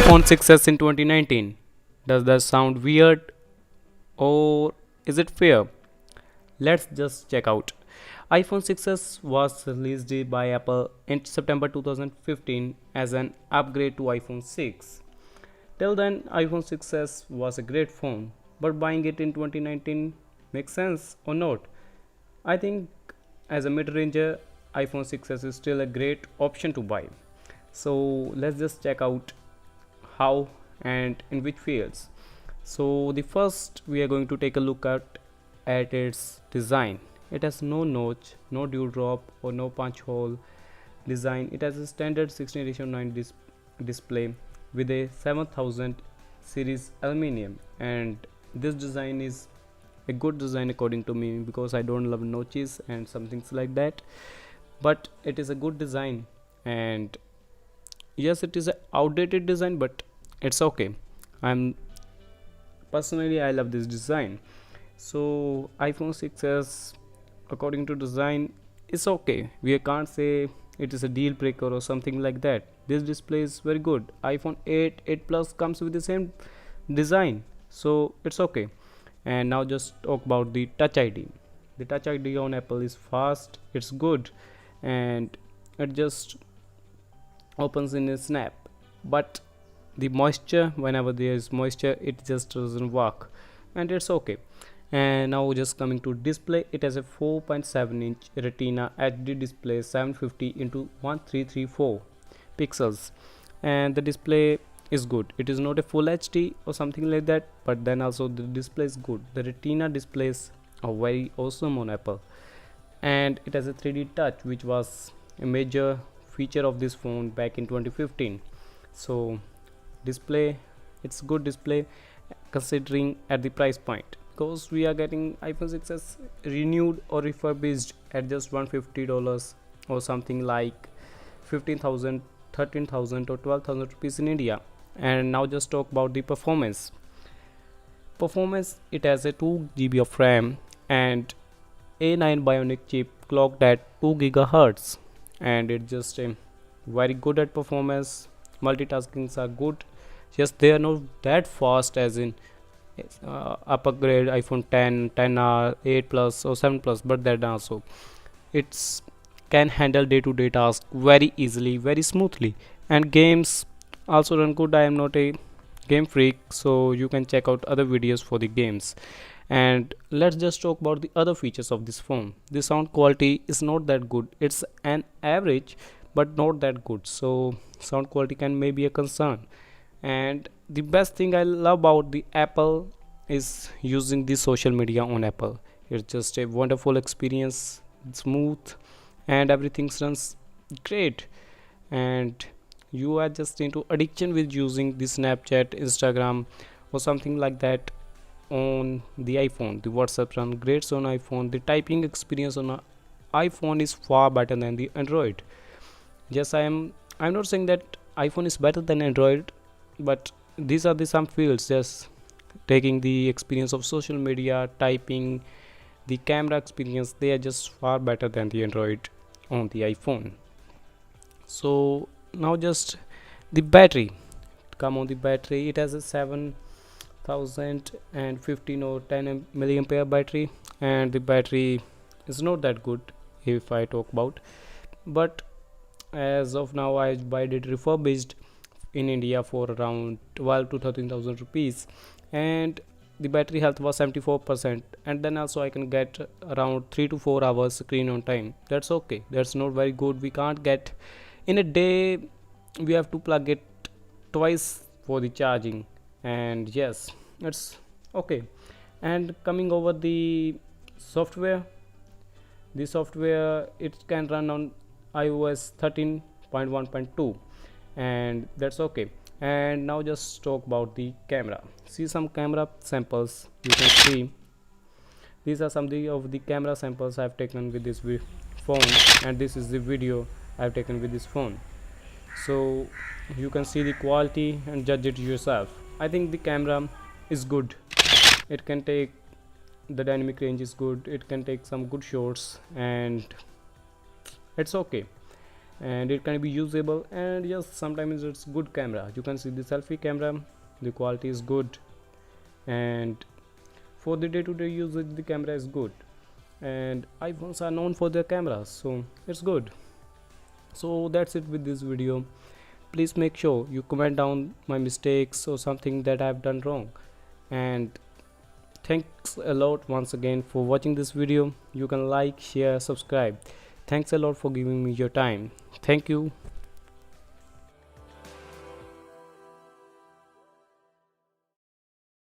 iPhone 6s in 2019. Does that sound weird or is it fair? Let's just check out. iPhone 6s was released by Apple in September 2015 as an upgrade to iPhone 6. Till then, iPhone 6s was a great phone, but buying it in 2019 makes sense or not? I think as a mid-ranger, iPhone 6s is still a great option to buy. So let's just check out how and in which fields. So the first we are going to take a look at its design. It has no notch, no dewdrop or no punch hole design. It has a standard 16:9 display with a 7000 series aluminium, and this design is a good design according to me because I don't love notches and some things like that, but it is a good design. And yes, it is a outdated design, but it's okay. I'm personally I love this design. So iPhone 6s according to design is okay. We can't say it is a deal breaker or something like that. This display is very good. iPhone 8 plus comes with the same design, so it's okay. And now just talk about the touch ID. The touch ID on Apple is fast, it's good, and it just opens in a snap. But the moisture, whenever there is moisture, it just doesn't work, and it's okay. And now just coming to display, it has a 4.7-inch retina HD display, 750 into 1334 pixels, and the display is good. It is not a full HD or something like that, but then also the display is good. The retina displays are very awesome on Apple, and it has a 3D touch, which was a major feature of this phone back in 2015. So display, it's good display considering at the price point, because we are getting iPhone 6s renewed or refurbished at just $150 or something like 15,000, 13,000 or 12,000 rupees in India. And now just talk about the performance. It has a 2 GB of RAM and A9 Bionic chip clocked at 2 gigahertz, and it's just very good at performance. Multitaskings are good. Yes, they are not that fast as in upper grade iPhone 10, 10R, 8 plus or 7 plus, but that also it's can handle day-to-day tasks very easily, very smoothly, and games also run good. I am not a game freak, so you can check out other videos for the games. And let's just talk about the other features of this phone. The sound quality is not that good. It's an average but not that good, so sound quality can maybe a concern. And the best thing I love about the Apple is using the social media on Apple. It's just a wonderful experience, smooth, and everything runs great. And you are just into addiction with using the Snapchat, Instagram or something like that on the iPhone. The WhatsApp run great on iPhone. The typing experience on a iPhone is far better than the Android. Yes, I'm not saying that iPhone is better than Android, but these are the some fields. Just taking the experience of social media, typing, the camera experience, they are just far better than the Android on the iPhone. So now just the battery. Come on, the battery, it has a 7015 or 10 milliampere battery, and the battery is not that good if I talk about. But as of now, I buy it refurbished in India for around 12 to 13,000 rupees, and the battery health was 74%. And then also I can get around 3 to 4 hours screen on time. That's okay, that's not very good. We can't get in a day, we have to plug it twice for the charging, and yes, it's okay. And coming over the software, the software, it can run on iOS 13.1.2, and that's okay. And now just talk about the camera. See some camera samples. You can see these are some of the camera samples I've taken with this phone, and this is the video I've taken with this phone. So you can see the quality and judge it yourself. I think the camera is good. It can take, the dynamic range is good, it can take some good shots, and it's okay. and it can be usable. And yes, sometimes it's good camera. You can see the selfie camera, the quality is good, and for the day-to-day usage the camera is good, and iPhones are known for their cameras, so it's good. So that's it with this video. Please make sure you comment down my mistakes or something that I've done wrong. And thanks a lot once again for watching this video. You can like, share, subscribe. Thanks a lot for giving me your time. Thank you.